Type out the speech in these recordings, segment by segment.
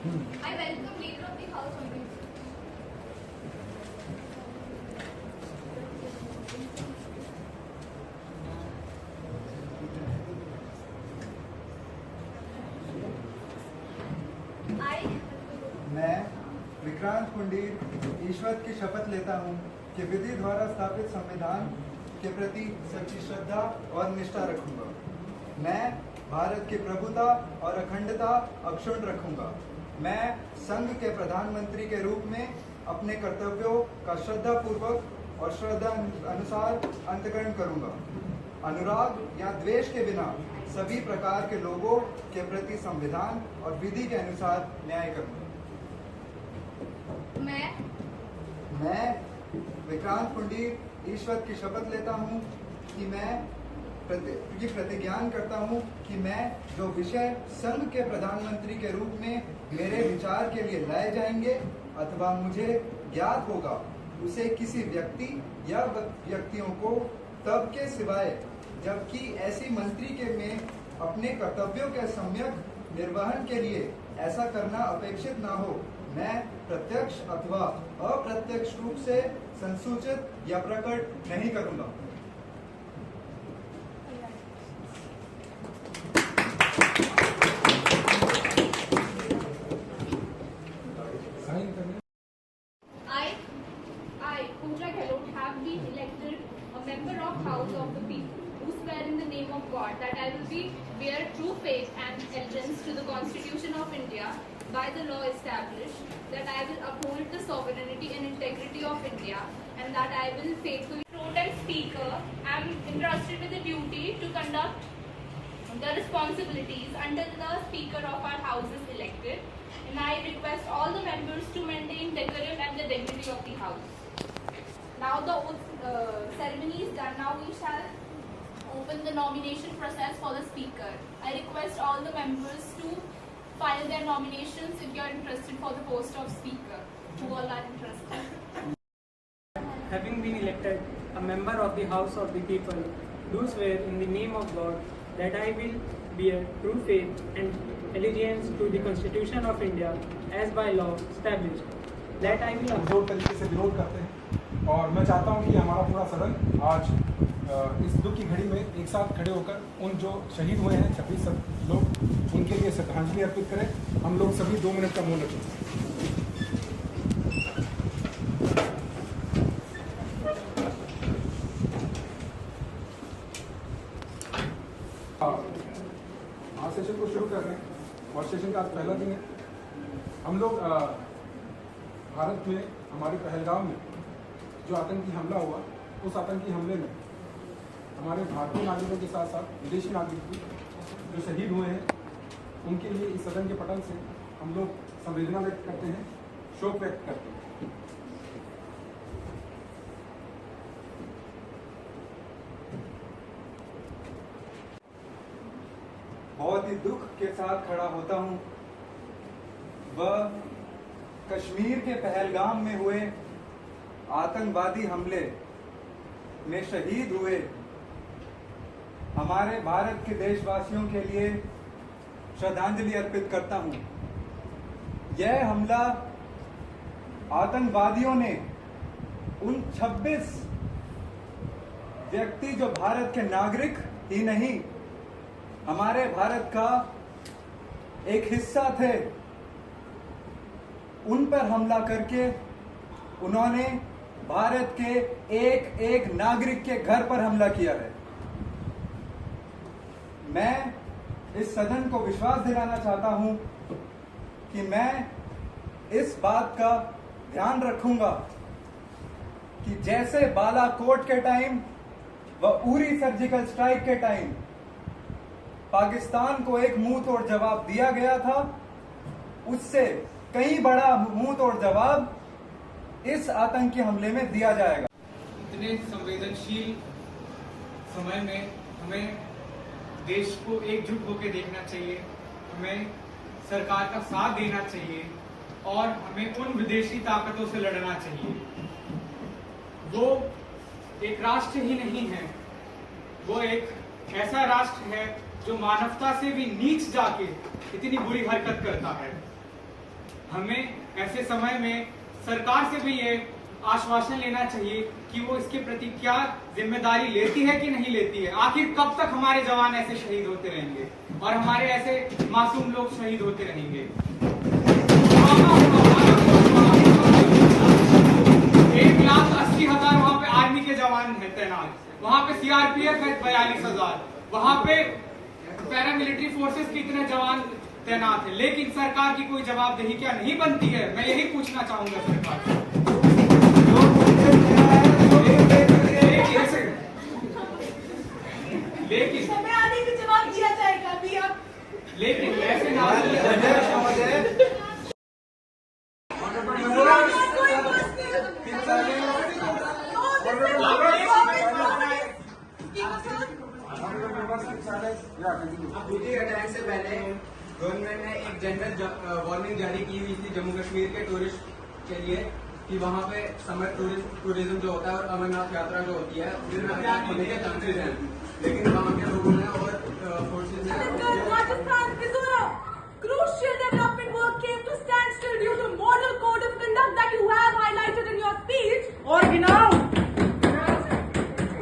I welcome leader of the House on this. मैं विक्रांत कुंडीर ईश्वर की शपथ लेता हूँ कि विधि द्वारा स्थापित संविधान के प्रति सच्ची श्रद्धा और निष्ठा रखूंगा। मैं भारत की प्रभुता और अखंडता अक्षुण्ण रखूंगा। मैं संघ के प्रधानमंत्री के रूप में अपने कर्तव्यों का श्रद्धापूर्वक और श्रद्धा अनुसार अंतकरण करूंगा। अनुराग या द्वेष के बिना सभी प्रकार के लोगों के प्रति संविधान और विधि के अनुसार न्याय करूंगा। मैं विक्रांत कुंडीर ईश्वर की शपथ लेता हूँ कि मैं प्रतिज्ञान करता हूँ कि मैं जो विषय संघ के प्रधानमंत्री के रूप में मेरे विचार के लिए लाए जाएंगे अथवा मुझे ज्ञात होगा, उसे किसी व्यक्ति या व्यक्तियों को तब के सिवाय जबकि ऐसी मंत्री के में अपने कर्तव्यों के सम्यक निर्वहन के लिए ऐसा करना अपेक्षित ना हो, मैं प्रत्यक्ष अथवा अप्रत्यक्ष रूप से संसूचित या प्रकट नहीं करूंगा। I, Pooja Gehlot, have been elected a member of House of the People, who swear in the name of God that I will bear true faith and allegiance to the Constitution of India by the law established, that I will uphold the sovereignty and integrity of India, and that I will faithfully. Pro-tem Speaker, I am entrusted with the duty to conduct the responsibilities until the Speaker of our House is elected, and I request all the members to maintain decorum and the dignity of the House. Now the oath ceremony is done. Now we shall open the nomination process for the Speaker. I request all the members to file their nominations if you are interested for the post of Speaker, who all are interested. Having been elected a member of the House of the People, do swear in the name of God that I will bear true faith and allegiance to the Constitution of India as by law established, that I will जोर तरीके से विरोध करते हैं और मैं चाहता हूं कि हमारा पूरा सदन आज इस दुख की घड़ी में एक साथ खड़े होकर उन जो शहीद हुए हैं 26 लोग, उनके लिए श्रद्धांजलि अर्पित करें। हम लोग सभी 2 मिनट का मौन रखें। आज सेशन को शुरू कर रहे हैं और सेशन का आज पहला दिन है। हम लोग भारत में हमारे पहलगाम में जो आतंकी हमला हुआ, उस आतंकी हमले में हमारे भारतीय नागरिकों के साथ साथ विदेशी नागरिक भी जो शहीद हुए हैं, उनके लिए इस सदन के पटल से हम लोग संवेदना व्यक्त करते हैं, शोक व्यक्त करते हैं। बहुत ही दुख के साथ खड़ा होता हूँ। वह कश्मीर के पहलगाम में हुए आतंकवादी हमले में शहीद हुए हमारे भारत के देशवासियों के लिए श्रद्धांजलि अर्पित करता हूं। यह हमला आतंकवादियों ने उन 26 व्यक्ति जो भारत के नागरिक ही नहीं, हमारे भारत का एक हिस्सा थे, उन पर हमला करके उन्होंने भारत के एक एक नागरिक के घर पर हमला किया है। मैं इस सदन को विश्वास दिलाना चाहता हूं कि मैं इस बात का ध्यान रखूंगा कि जैसे बालाकोट के टाइम व उरी सर्जिकल स्ट्राइक के टाइम पाकिस्तान को एक मुंह तोड़ जवाब दिया गया था, उससे कई बड़ा मुंह तोड़ जवाब इस आतंकी हमले में दिया जाएगा। इतने संवेदनशील समय में हमें देश को एकजुट होकर देखना चाहिए, हमें सरकार का साथ देना चाहिए और हमें उन विदेशी ताकतों से लड़ना चाहिए। वो एक राष्ट्र ही नहीं है, वो एक ऐसा राष्ट्र है जो मानवता से भी नीच जाके इतनी बुरी हरकत करता है। हमें ऐसे समय में सरकार से भी ये आश्वासन लेना चाहिए कि वो इसके प्रति क्या जिम्मेदारी लेती है कि नहीं लेती है। आखिर कब तक हमारे जवान ऐसे शहीद होते रहेंगे और हमारे ऐसे मासूम लोग शहीद होते रहेंगे। 1,80,000 वहाँ पे आर्मी के जवान हैं तैनात, वहाँ पे सीआरपीएफ है 42,000, वहाँ पे पैरामिलिट्री फोर्सेस के इतने जवान तैनात है, लेकिन सरकार की कोई जवाबदेही क्या नहीं बनती है? मैं यही पूछना चाहूंगा सरकार से। लेकिन समय आने पे जवाब दिया जाएगा अभी आप। लेकिन ऐसे ना हूती अटैक से पहले गवर्नमेंट ने एक जनरल वार्निंग जारी की हुई थी जम्मू कश्मीर के टूरिस्ट के लिए कि वहाँ पे समर टूरिज्म जो होता है और अमरनाथ यात्रा जो होती है उसमें होने के चांसेस हैं, लेकिन वहाँ के लोगों ने और फोर्सेज ने Rajasthan, Mizoram, crucial development work came to standstill due to model code of conduct that you have highlighted in your speech. Or now,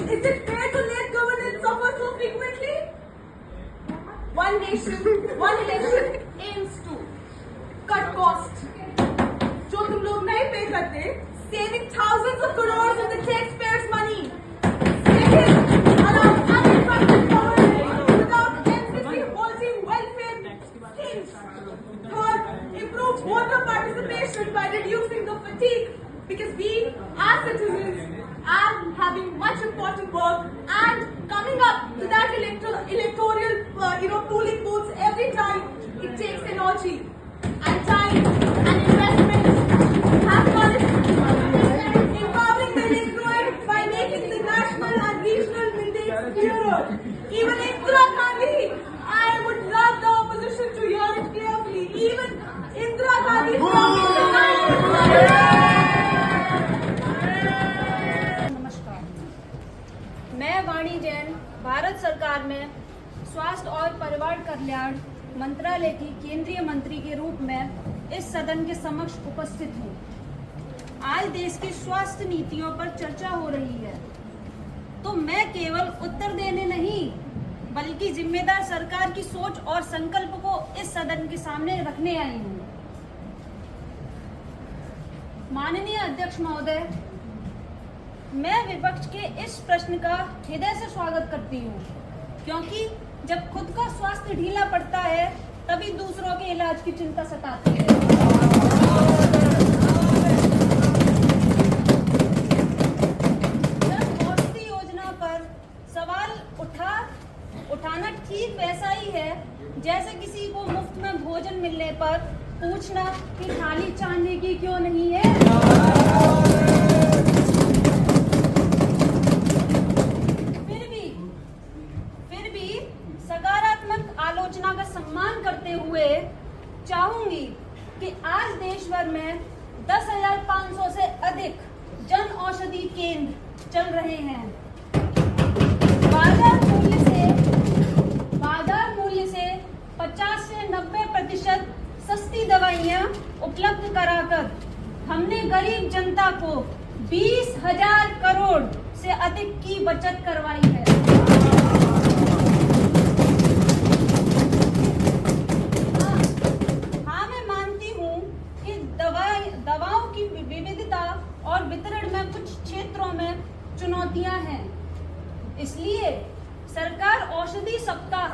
is it fair to let governance suffer so frequently? One nation, one election aims to cut cost. जो तुम लोग नहीं पे करते, saving thousands of crores of the taxpayers' money. Second, allow uninterrupted government without endlessly holding welfare schemes. Third, improve voter participation by reducing the fatigue, because we, as citizens, are having much important work and coming up to that electoral, polling booths every time. It takes energy and time and investment. Have policy empowering the electorate by making the national and regional mandates clearer. Even Indira Gandhi, I would love the opposition to hear it clearly. Even Indira Gandhi. नमस्कार, मैं वाणी जैन भारत सरकार में स्वास्थ्य और परिवार कल्याण मंत्रालय की केंद्रीय मंत्री के रूप में इस सदन के समक्ष उपस्थित हूँ। आज देश की स्वास्थ्य नीतियों पर चर्चा हो रही है, तो मैं केवल उत्तर देने नहीं बल्कि जिम्मेदार सरकार की सोच और संकल्प को इस सदन के सामने रखने आई हूँ। माननीय अध्यक्ष महोदय, मैं विपक्ष के इस प्रश्न का हृदय से स्वागत करती हूँ, क्योंकि जब खुद का स्वास्थ्य ढीला पड़ता है तभी दूसरों के इलाज की चिंता सताती है। जन औषधि योजना पर सवाल उठाना ठीक वैसा ही है जैसे किसी को मुफ्त में भोजन मिलने पर पूछना कि थाली चांदी की क्यों नहीं है। फिर भी सकारात्मक आलोचना का सम्मान करते हुए चाहूंगी कि आज देश भर में 10,500 से अधिक जन औषधि केंद्र चल रहे हैं। बाजार मूल्य से 50 से 90% सस्ती दवाइयां उपलब्ध कराकर हमने गरीब जनता को 20,000 करोड़ से अधिक की बचत करवाई है। हाँ, मैं मानती हूँ कि दवाओं की विविधता और वितरण में कुछ क्षेत्रों में चुनौतियां हैं। इसलिए सरकार औषधि सप्ताह,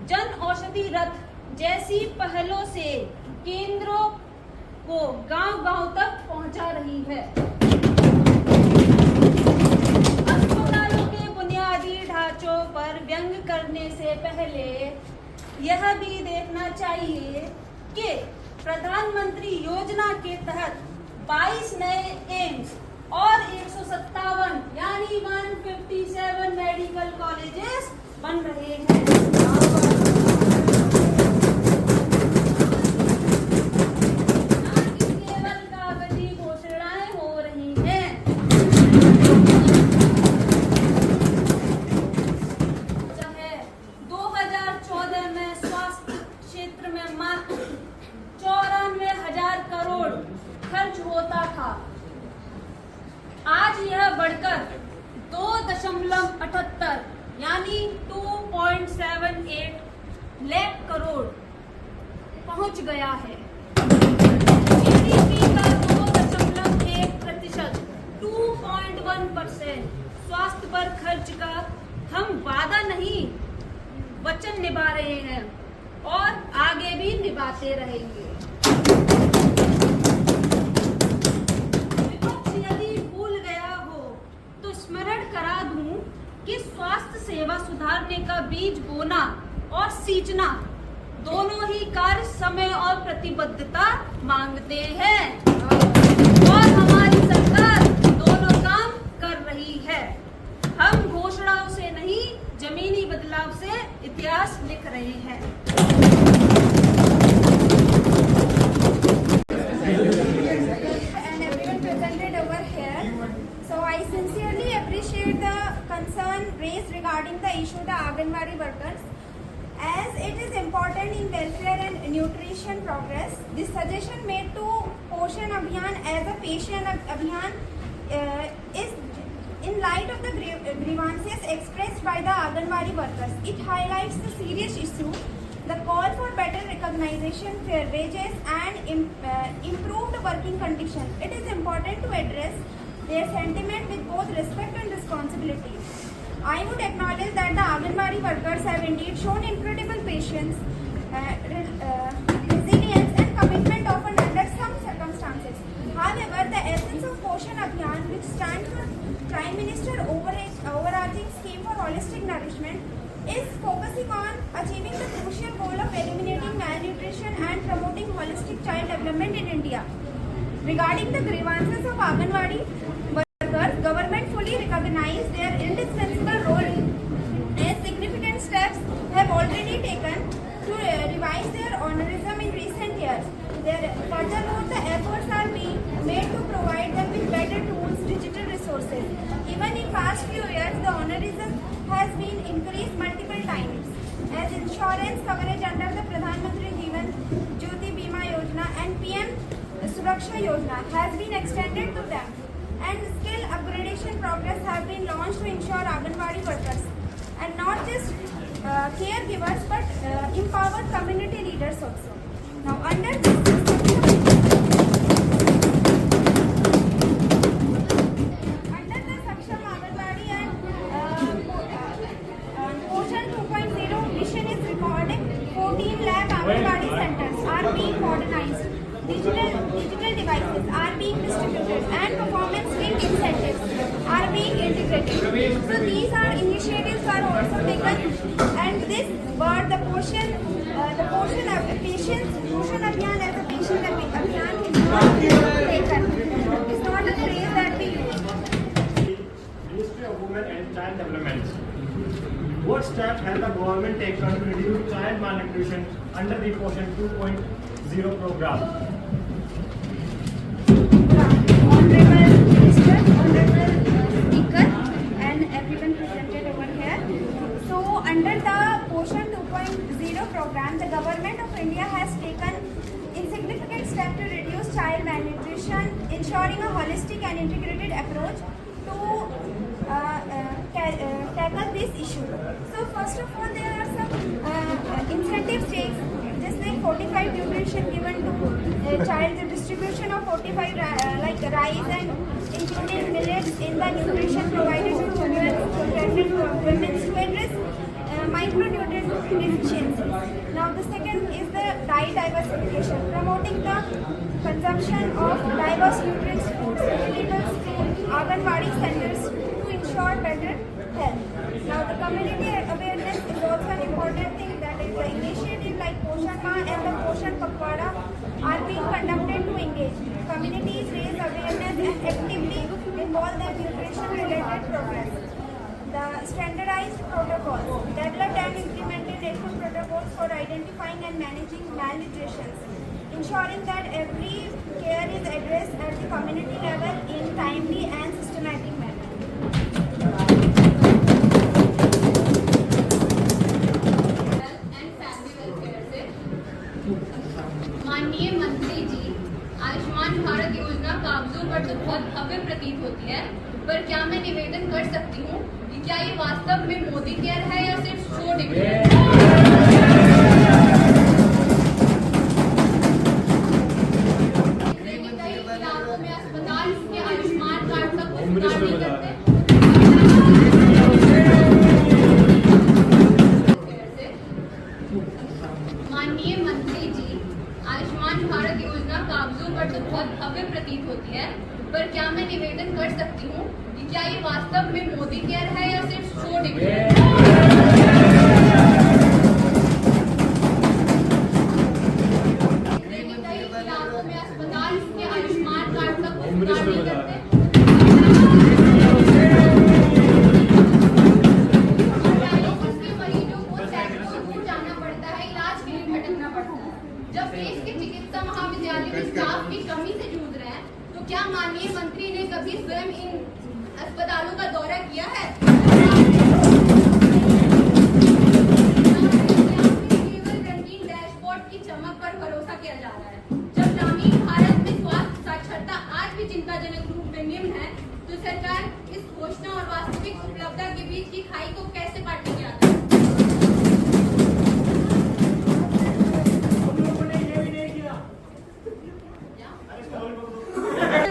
जन औषधि रथ जैसी पहलों से केंद्रों को गांव-गांव तक पहुंचा रही है। अस्पतालों के बुनियादी ढांचों पर व्यंग करने से पहले यह भी देखना चाहिए कि प्रधानमंत्री योजना के तहत 22 नए एम्स और 157 यानी 157 मेडिकल कॉलेजेस बन रहे हैं। केवल कागजी घोषणाएं हो रही हैं। चाहे 2014 में स्वास्थ्य क्षेत्र में मात्र 94,000 बढ़कर 2.78 यानी 2.78 लाख करोड़ पहुंच गया है। जीडीपी का 2.1%, 2.1% स्वास्थ्य पर खर्च का हम वादा नहीं वचन निभा रहे हैं और आगे भी निभाते रहेंगे। विपक्ष यदि भूल गया हो तो स्मरण करा दूं कि स्वास्थ्य सेवा सुधारने का बीज बोना और सींचना दोनों ही कार्य समय और प्रतिबद्धता मांगते हैं और हमारी सरकार दोनों काम कर रही है। हम घोषणाओं से नहीं जमीनी बदलाव से इतिहास लिख रहे हैं। And everyone presented over here. So I sincerely appreciate the concern raised regarding the issue of the Anganwadi workers. As it is important in welfare and nutrition progress, the suggestion made to Poshan Abhiyan as a patient Abhiyan is in light of the grievances expressed by the Anganwadi workers. It highlights the serious issue, the call for better recognition, fair wages and improved working conditions. It is important to address their sentiment with both respect and responsibility. I would acknowledge that the Anganwadi workers have indeed shown incredible patience, resilience and commitment often under some circumstances. However, the essence of Poshan Abhiyan, which stands for Prime Minister overarching scheme for holistic nourishment, is focusing on achieving the crucial goal of eliminating malnutrition and promoting holistic child development in India. Regarding the grievances of Anganwadi workers, government fully recognizes their indispensable role as significant steps have already taken to revise their honorism in recent years. Furthermore, the efforts are being made to provide them with better tools, digital resources. Even in past few years, the honorism has been increased multiple times. As insurance coverage under the Pradhan Mantri Jeevan Jyoti Bima Yojana and PM Suraksha Yojana has been extended to them. And skill upgradation programs have been launched to ensure Anganwadi workers and not just caregivers but empower community leaders also. Now under this Saksham Anganwadi and Poshan 2.0 mission is recording 14 lakh Anganwadi centers are being modernized. Digital devices are being distributed and performance-linked incentives are being integrated. So these are initiatives are also taken, and this word the Poshan Abhiyan as a patient Abhiyan is not taken. It's not a phrase that we use. Ministry of Women and Child Development. What steps has the government taken to reduce child malnutrition under the Poshan 2.0 program? Honorable Minister, Honorable Speaker, and everyone presented over here. So, under the Poshan 2.0 program, the government of India has taken insignificant steps to reduce child malnutrition, ensuring a holistic and integrated approach to tackle this issue. So, first of all, there are some incentives taken, just like 45 nutrition given to child, the distribution of 45 like rice and including millets in the nutrition provided to women to address micronutrient deficiencies. Now the second is the diet diversification, promoting the consumption of diverse nutritious foods vegetables through Anganwadi centers to ensure better health. Now the community awareness is also an important thing, that is the initiative like Poshan Ma and the Poshan Pakwada are being conducted to engage communities, raise awareness and actively involve their nutrition related progress. The standardized protocols, developed and implemented national protocols for identifying and managing malnutrition, ensuring that every care is addressed at the community level in timely and systematic manner. And family welfare से माननीय मंत्री जी, आयुष्मान भारत योजना कागजों पर तो तो बहुत भव्य प्रतीत होती है, पर क्या मैं निवेदन कर सकती हूँ कि क्या ये वास्तव में मोदी केयर है या सिर्फ शो इलाकों में अस्पताल के आयुष्मान कार्ड का कोई सुधार नहीं करते। माननीय मंत्री जी, आयुष्मान भारत योजना कागजों पर तो बहुत भव्य प्रतीत होती है, पर क्या मैं निवेदन कर सकती हूँ कि क्या ये वास्तव में मोदी केयर है या सिर्फ शो इलाकों में अस्पताल के आयुष्मान कार्ड का कोई सुधार नहीं करते। मरीजों को सैकड़ों दूर जाना पड़ता है, इलाज के लिए भटकना पड़ता है। जब देश के चिकित्सा महाविद्यालय में स्टाफ की कमी से जूझ रहे हैं, तो क्या माननीय मंत्री ने कभी स्वयं इन अस्पतालों का दौरा किया है? केवल रंगीन डैशबोर्ड की चमक पर भरोसा किया जा रहा है। जब ग्रामीण भारत में स्वास्थ्य साक्षरता आज भी चिंताजनक रूप में निम्न है, तो सरकार इस घोषणा और वास्तविक उपलब्धता के बीच की खाई को कैसे काटने की आता है?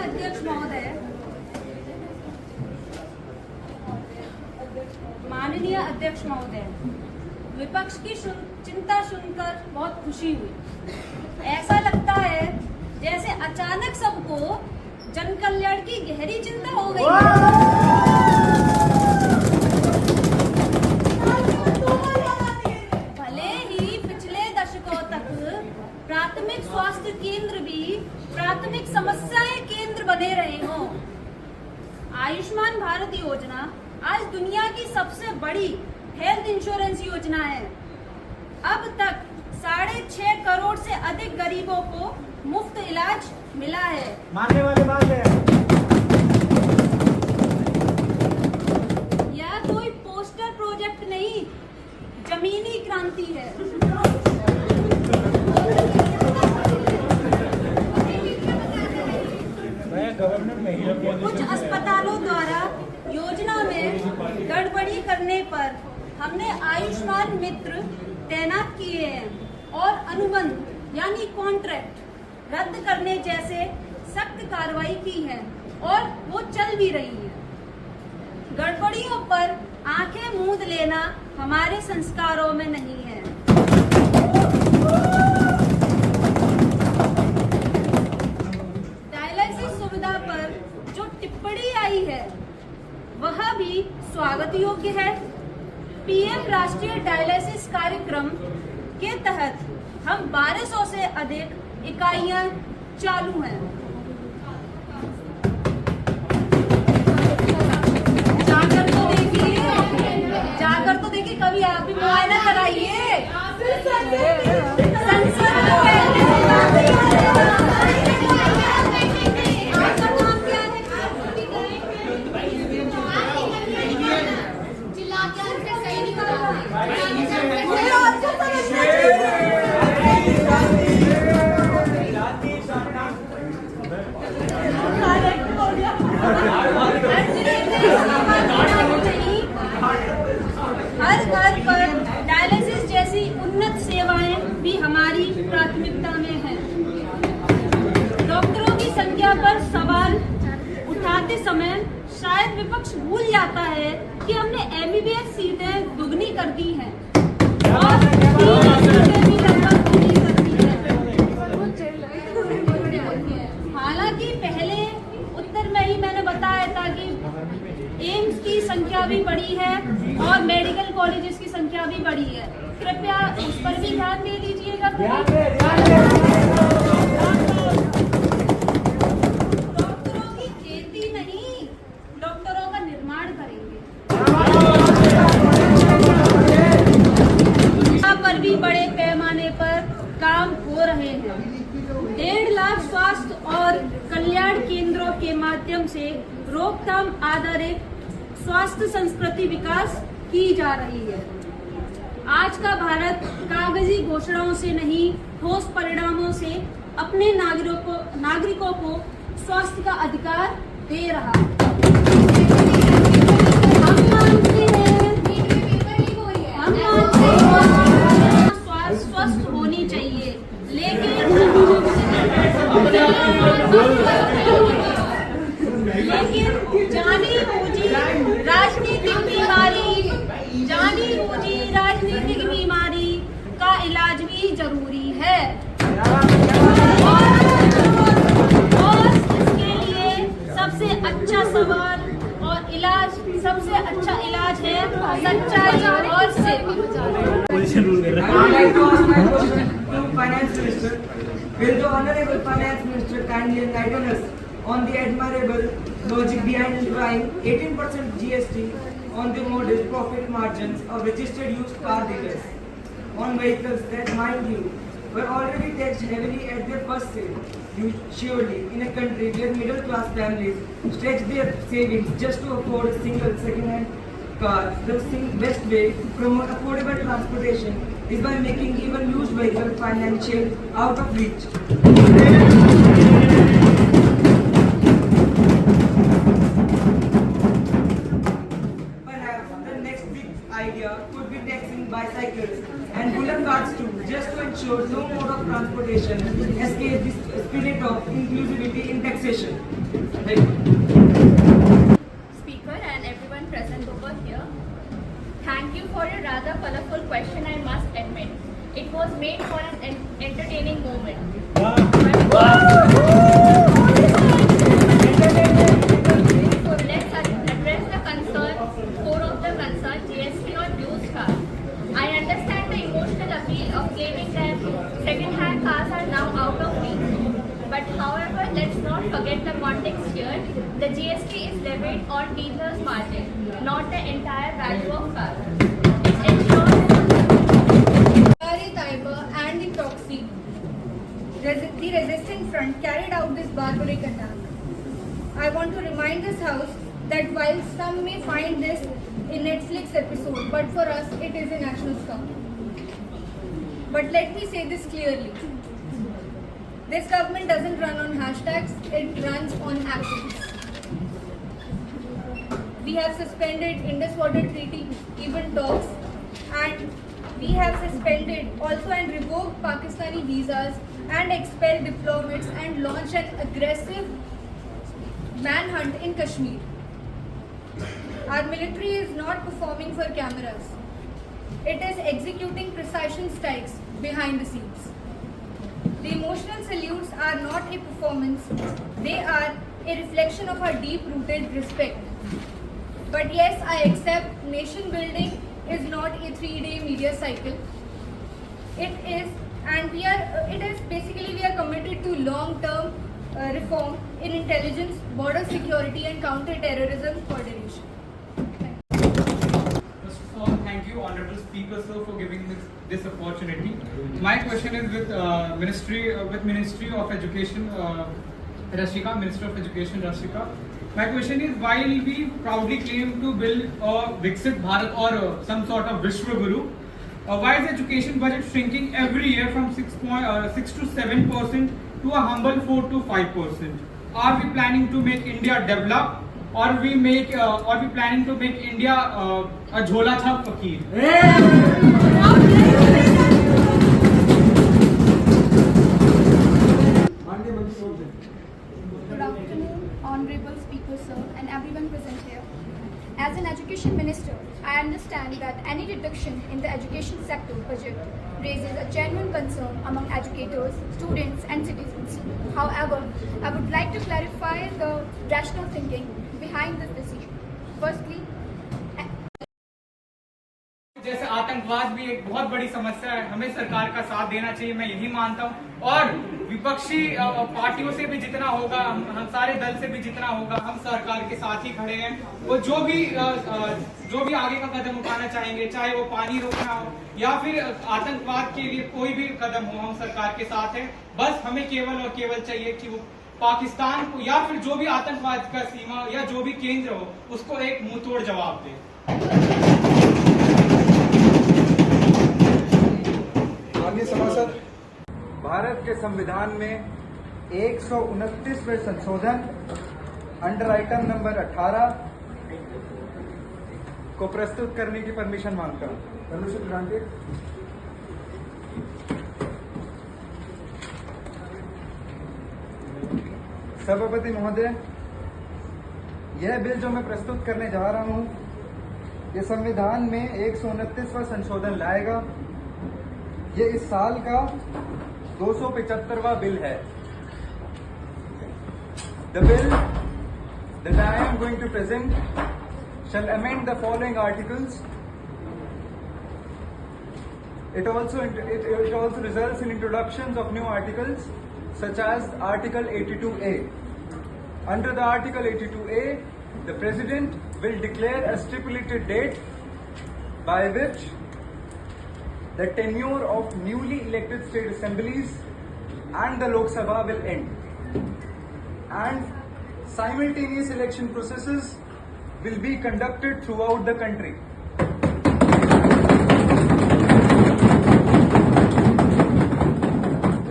अध्यक्ष महोदय, माननीय अध्यक्ष महोदय, विपक्ष की चिंता सुनकर बहुत खुशी हुई। ऐसा लगता है जैसे अचानक सबको जन कल्याण की गहरी चिंता हो गई भले ही पिछले दशकों तक प्राथमिक स्वास्थ्य केंद्र भी प्राथमिक समस्याएं केंद्र बने रहे हों। आयुष्मान भारत योजना आज दुनिया की सबसे बड़ी हेल्थ इंश्योरेंस योजना है। अब तक 6.5 करोड़ से अधिक गरीबों को मुफ्त इलाज मिला है। मानने वाली बात है। यह कोई पोस्टर प्रोजेक्ट नहीं, जमीनी क्रांति है। कुछ अस्पतालों द्वारा योजना में गड़बड़ी करने पर हमने आयुष्मान मित्र तैनात किए हैं और अनुबंध यानी कॉन्ट्रैक्ट रद्द करने जैसे सख्त कार्रवाई की है और वो चल भी रही है। गड़बड़ियों पर आंखें मूंद लेना हमारे संस्कारों में नहीं है। डायलिसिस सुविधा पर जो टिप्पणी आई है वह भी स्वागत योग्य है। पीएम राष्ट्रीय डायलिसिस कार्यक्रम के तहत हम 1200 से अधिक इकाइयां चालू हैं। जाकर तो देखिए, कभी आप भी मुआयना कराइए। संसद हर घर पर डायलिसिस जैसी उन्नत सेवाएं भी हमारी प्राथमिकता में है। डॉक्टरों की संख्या पर सवाल उठाते समय शायद विपक्ष भूल जाता है कि हमने एमबीबीएस सीटें दुगनी कर दी हैं और 3 सीटें भी लगभग दुगनी कर दी हैं। हालांकि पहले उत्तर में ही मैंने बताया था कि एम्स की संख्या भी बढ़ी है और मेडिकल कॉलेजेस की संख्या भी बढ़ी है। कृपया उस पर भी ध्यान दे दीजिएगा। डॉक्टरों की खेती नहीं, डॉक्टरों का निर्माण करेंगे। यहाँ पर भी बड़े पैमाने पर काम हो रहे हैं। 1.5 लाख स्वास्थ्य और कल्याण केंद्रों के माध्यम से रोकथाम आधारित स्वास्थ्य संस्कृति विकास की जा रही है। आज का भारत कागजी घोषणाओं से नहीं, ठोस परिणामों से अपने नागरिकों को स्वास्थ्य का अधिकार दे रहा। हम मानते हैं, हम मानते हैं स्वस्थ होनी चाहिए, लेकिन जानी बूझी राजनीतिक बीमारी का इलाज भी जरूरी है और इसके लिए सबसे अच्छा सवाल और इलाज, सबसे अच्छा इलाज है सच्चाई और सेवा। Finance Minister, will the Honorable Finance Minister kindly enlighten us on the admirable logic behind implying 18% GST on the modest profit margins of registered used car dealers on vehicles that, mind you, were already taxed heavily at their first sale? Surely, in a country where middle-class families stretch their savings just to afford a single second-hand car, the best way to promote affordable transportation is by making even used vehicle financial out of reach. Perhaps the next big idea could be taxing bicycles and bullock carts too, just to ensure no mode of transportation escape this spirit of inclusivity in taxation. Thank you. Speaker and everyone present over here, thank you for your rather colorful question, I must admit. It was made for an entertaining moment. Let's address the concern, core of the concern, GST on used cars. I understand the emotional appeal of claiming that second-hand cars are now out of reach. But however, let's not forget the context here. The GST is levied on dealers' margin, not the entire value of cars. It ensures Taiba and the proxy, the resistant front carried out this barbaric attack. I want to remind this house that while some may find this a Netflix episode, but for us it is a national star. But let me say this clearly. This government doesn't run on hashtags, it runs on actions. We have suspended Indus Water Treaty, even talks, and we have suspended also and revoked Pakistani visas and expelled diplomats and launched an aggressive manhunt in Kashmir. Our military is not performing for cameras. It is executing precision strikes behind the scenes. The emotional salutes are not a performance, they are a reflection of our deep-rooted respect. But yes, I accept nation building is not a 3-day media cycle. It is, and we are committed to long-term reform in intelligence, border security and counter-terrorism coordination. First of all, thank you, Honorable Speaker, sir, for giving this opportunity. My question is with Ministry of Education, Rashika, Minister of Education, Rashika. My question is, while we proudly claim to build a Viksit Bharat or some sort of Vishwa Guru, why is education budget shrinking every year from 6 to 7% to a humble 4 to 5%? Are we planning to make India develop, or are we planning to make India a Jhola Chhap Fakir? Good afternoon, Honorable Speaker Sir and everyone present here. As an Education Minister, I understand that any reduction in the education sector budget raises a genuine concern among educators, students and citizens. However, I would like to clarify the rational thinking behind this decision. Firstly, जैसे आतंकवाद भी एक बहुत बड़ी समस्या है, हमें सरकार का साथ देना चाहिए, मैं यही मानता हूँ। और विपक्षी पार्टियों से भी जितना होगा, हम सारे दल से भी जितना होगा, हम सरकार के साथ ही खड़े हैं। वो जो भी आगे का कदम उठाना चाहेंगे, चाहे वो पानी रोकना हो या फिर आतंकवाद के लिए कोई भी कदम हो, हम सरकार के साथ हैं। बस हमें केवल और केवल चाहिए कि वो पाकिस्तान को या फिर जो भी आतंकवाद का सीमा या जो भी केंद्र हो, उसको एक मुंहतोड़ जवाब दे। माननीय सभासद, भारत के संविधान में 129वें संशोधन अंडर आइटम नंबर 18 को प्रस्तुत करने की परमिशन मांगता हूं। Permission granted. सभापति महोदय, यह बिल जो मैं प्रस्तुत करने जा रहा हूं, ये संविधान में 129वां संशोधन लाएगा। ये इस साल का 275वां बिल है। The bill that I am going to present shall amend the following articles. It also results in introductions of new articles such as Article 82A. Under the Article 82A, the President will declare a stipulated date by which the tenure of newly elected state assemblies and the Lok Sabha will end. And simultaneous election processes will be conducted throughout the country.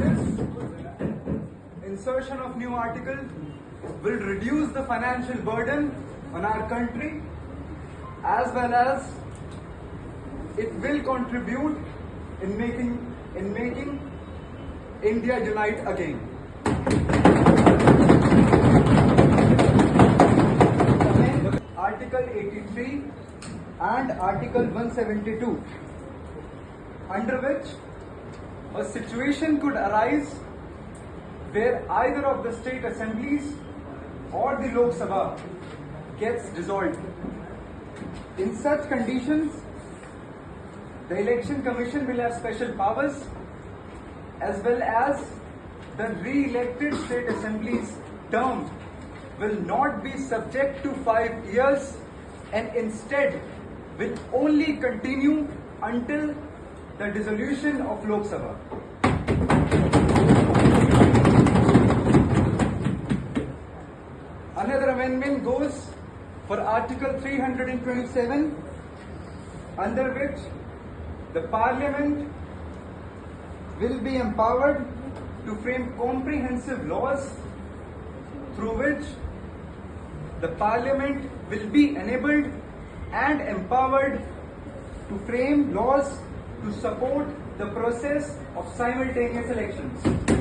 This insertion of new article will reduce the financial burden on our country, as well as it will contribute in making India unite again. Article 83 and Article 172, under which a situation could arise where either of the state assemblies or the Lok Sabha gets dissolved. In such conditions, the Election Commission will have special powers, as well as the re-elected state assemblies' term will not be subject to 5 years and instead will only continue until the dissolution of Lok Sabha. Another amendment goes for Article 327, under which the Parliament will be empowered to frame comprehensive laws through which the Parliament will be enabled and empowered to frame laws to support the process of simultaneous elections.